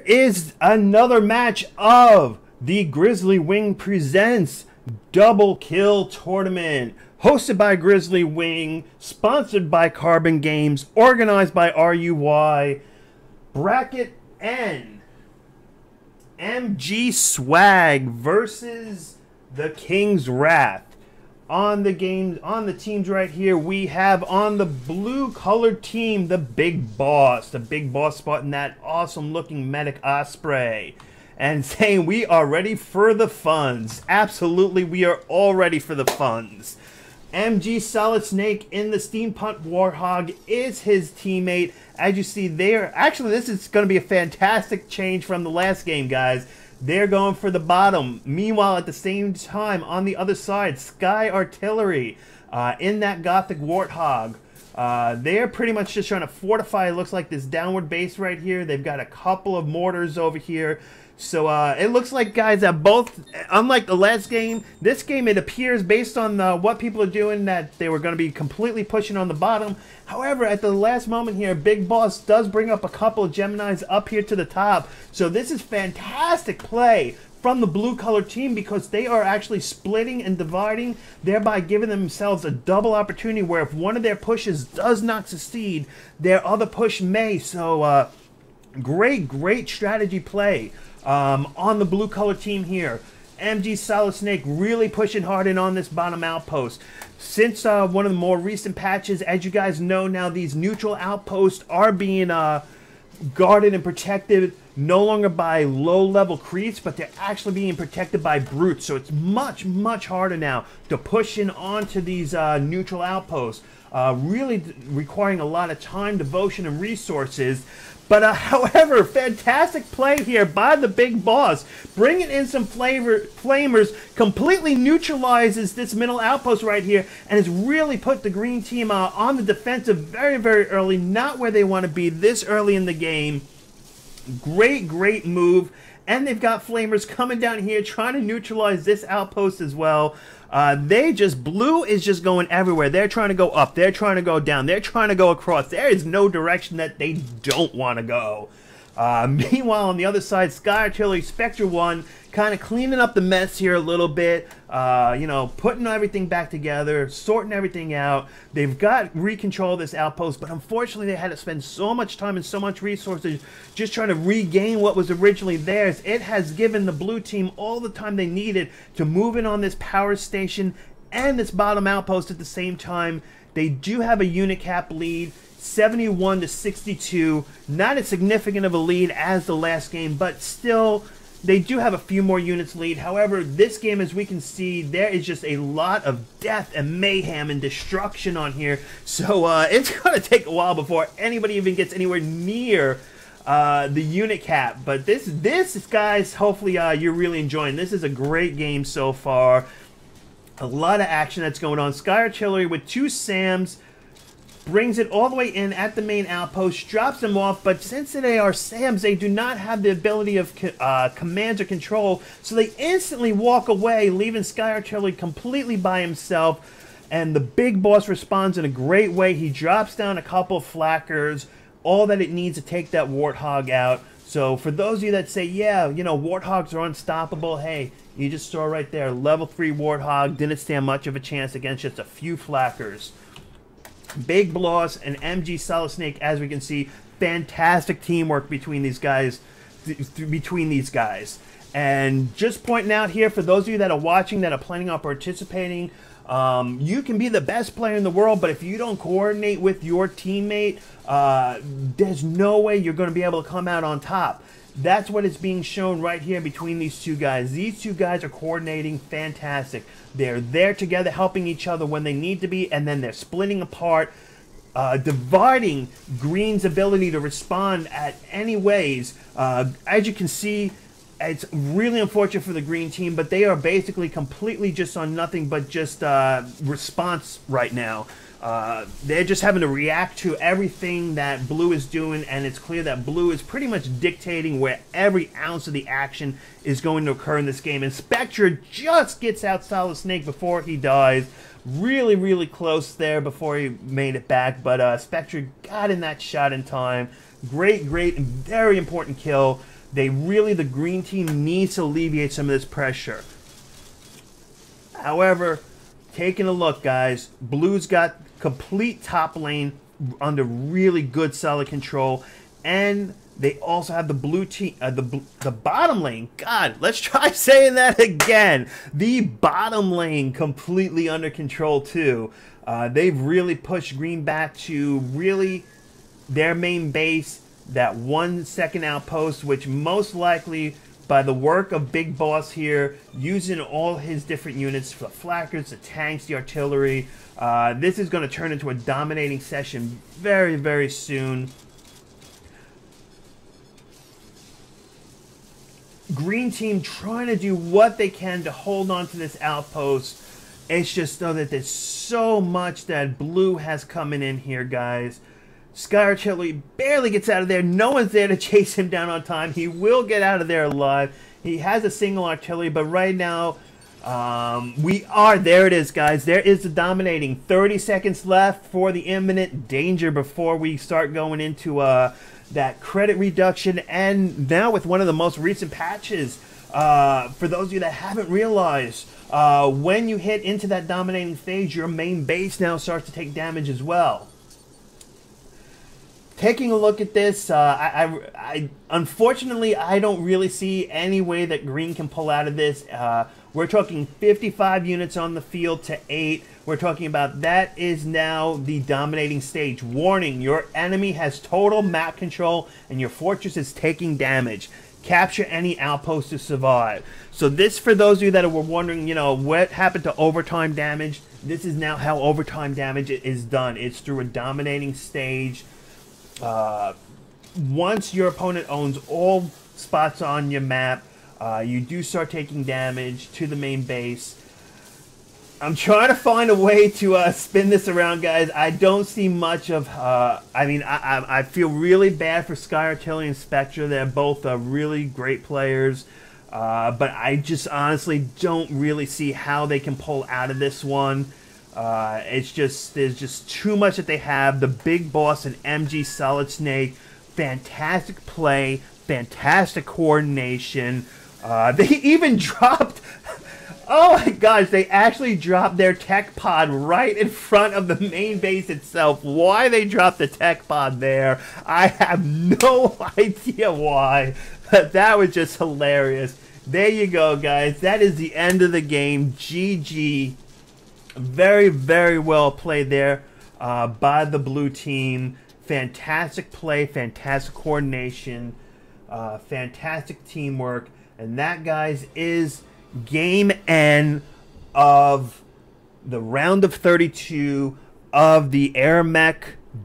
Is another match of the Grizzly Wing Presents Double Kill Tournament, hosted by Grizzly Wing, sponsored by Carbon Games, organized by RUY. Bracket N, MGSwag versus the King's Wrath. On the teams right here, we have on the blue colored team the TheBigBoss. The TheBigBoss spotting that awesome looking medic Osprey and saying we are ready for the funds. Absolutely, we are all ready for the funds. MGSolidSnake in the Steampunk Warthog is his teammate. As you see there, actually this is going to be a fantastic change from the last game, guys. They're going for the bottom. Meanwhile, at the same time, on the other side, SkyArtillery in that Gothic Warthog. They're pretty much just trying to fortify, it looks like, this downward base right here. They've got a couple of mortars over here. So it looks like, guys, that both, unlike the last game, this game, it appears, based on what people are doing, that they were going to be completely pushing on the bottom. However, at the last moment here, TheBigBoss does bring up a couple of Geminis up here to the top. So this is fantastic play from the blue color team, because they are actually splitting and dividing, thereby giving themselves a double opportunity where if one of their pushes does not succeed, their other push may. So great strategy play on the blue color team here. MGSolidSnake really pushing hard in on this bottom outpost. Since one of the more recent patches, as you guys know now, these neutral outposts are being guarded and protected no longer by low-level creeps, but they're actually being protected by brutes. So it's much harder now to push in onto these neutral outposts, really requiring a lot of time, devotion, and resources. But however, fantastic play here by the TheBigBoss. Bringing in some flamers completely neutralizes this middle outpost right here, and has really put the green team on the defensive very early. Not where they want to be this early in the game. Great move. And they've got flamers coming down here trying to neutralize this outpost as well. Blue is just going everywhere. They're trying to go up. They're trying to go down. They're trying to go across. There is no direction that they don't want to go. Meanwhile, on the other side, SkyArtillery, Spectre 1, kind of cleaning up the mess here a little bit. You know, putting everything back together, sorting everything out. They've got recontrol of this outpost, but unfortunately they had to spend so much time and so much resources just trying to regain what was originally theirs. It has given the blue team all the time they needed to move in on this power station and this bottom outpost at the same time. They do have a unit cap lead, 71 to 62. Not as significant of a lead as the last game, but still, they do have a few more units lead. However, this game, as we can see, there is just a lot of death and mayhem and destruction on here. So it's going to take a while before anybody even gets anywhere near the unit cap. But this guys, hopefully you're really enjoying. This is a great game so far. A lot of action that's going on. SkyArtillery with 2 SAMs brings it all the way in at the main outpost, drops them off, but since they are SAMs, they do not have the ability of commands or control, so they instantly walk away, leaving SkyArtillery completely by himself. And the TheBigBoss responds in a great way. He drops down a couple of flackers, all that it needs to take that Warthog out. So for those of you that say, yeah, you know, Warthogs are unstoppable, hey, you just saw right there, level 3 Warthog didn't stand much of a chance against just a few flackers. TheBigBoss and MGSolidSnake, as we can see, fantastic teamwork between these guys. And just pointing out here, for those of you that are watching, that are planning on participating, you can be the best player in the world, but if you don't coordinate with your teammate, there's no way you're going to be able to come out on top. That's what is being shown right here between these two guys. These two guys are coordinating fantastic. They're there together, helping each other when they need to be, and then they're splitting apart, dividing Green's ability to respond at any ways. As you can see, it's really unfortunate for the green team, but they are basically completely just on nothing but just response right now. They're just having to react to everything that blue is doing, and it's clear that blue is pretty much dictating where every ounce of the action is going to occur in this game. And Spectre just gets out SolidSnake before he dies. Really close there before he made it back, but Spectre got in that shot in time. Great and very important kill. The green team needs to alleviate some of this pressure. However, taking a look, guys, blue's got complete top lane under really good solid control, and they also have the blue team, the bottom lane. God, let's try saying that again. The bottom lane completely under control too. They've really pushed green back to really their main base, that 1 second outpost, which most likely, by the work of Big Boss here, using all his different units, the flankers, the tanks, the artillery, this is going to turn into a dominating session very, very soon. Green team trying to do what they can to hold on to this outpost. It's just though that there's so much that blue has coming in here, guys. SkyArtillery barely gets out of there. No one's there to chase him down on time. He will get out of there alive. He has a single artillery, but right now, there it is, guys. There is the dominating. 30 seconds left for the imminent danger before we start going into that credit reduction. And now with one of the most recent patches, for those of you that haven't realized, when you hit into that dominating phase, your main base now starts to take damage as well. Taking a look at this, unfortunately, I don't really see any way that green can pull out of this. We're talking 55 units on the field to 8. We're talking about that is now the dominating stage. Warning, your enemy has total map control and your fortress is taking damage. Capture any outpost to survive. So this, for those of you that were wondering, you know, what happened to overtime damage, this is now how overtime damage is done. It's through a dominating stage. Once your opponent owns all spots on your map, you do start taking damage to the main base. I'm trying to find a way to spin this around, guys. I don't see much of... I feel really bad for SkyArtillery and Spectre. They're both really great players. But I just honestly don't really see how they can pull out of this one. There's just too much that they have. The Big Boss and MGSolidSnake, fantastic play, fantastic coordination. They even dropped... Oh my gosh, they actually dropped their tech pod right in front of the main base itself. Why they dropped the tech pod there, I have no idea why. But that was just hilarious. There you go, guys. That is the end of the game. GG. Very, very well played there by the blue team. Fantastic play, fantastic coordination, fantastic teamwork. And that, guys, is game N of the round of 32 of the AirMech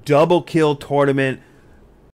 double kill tournament.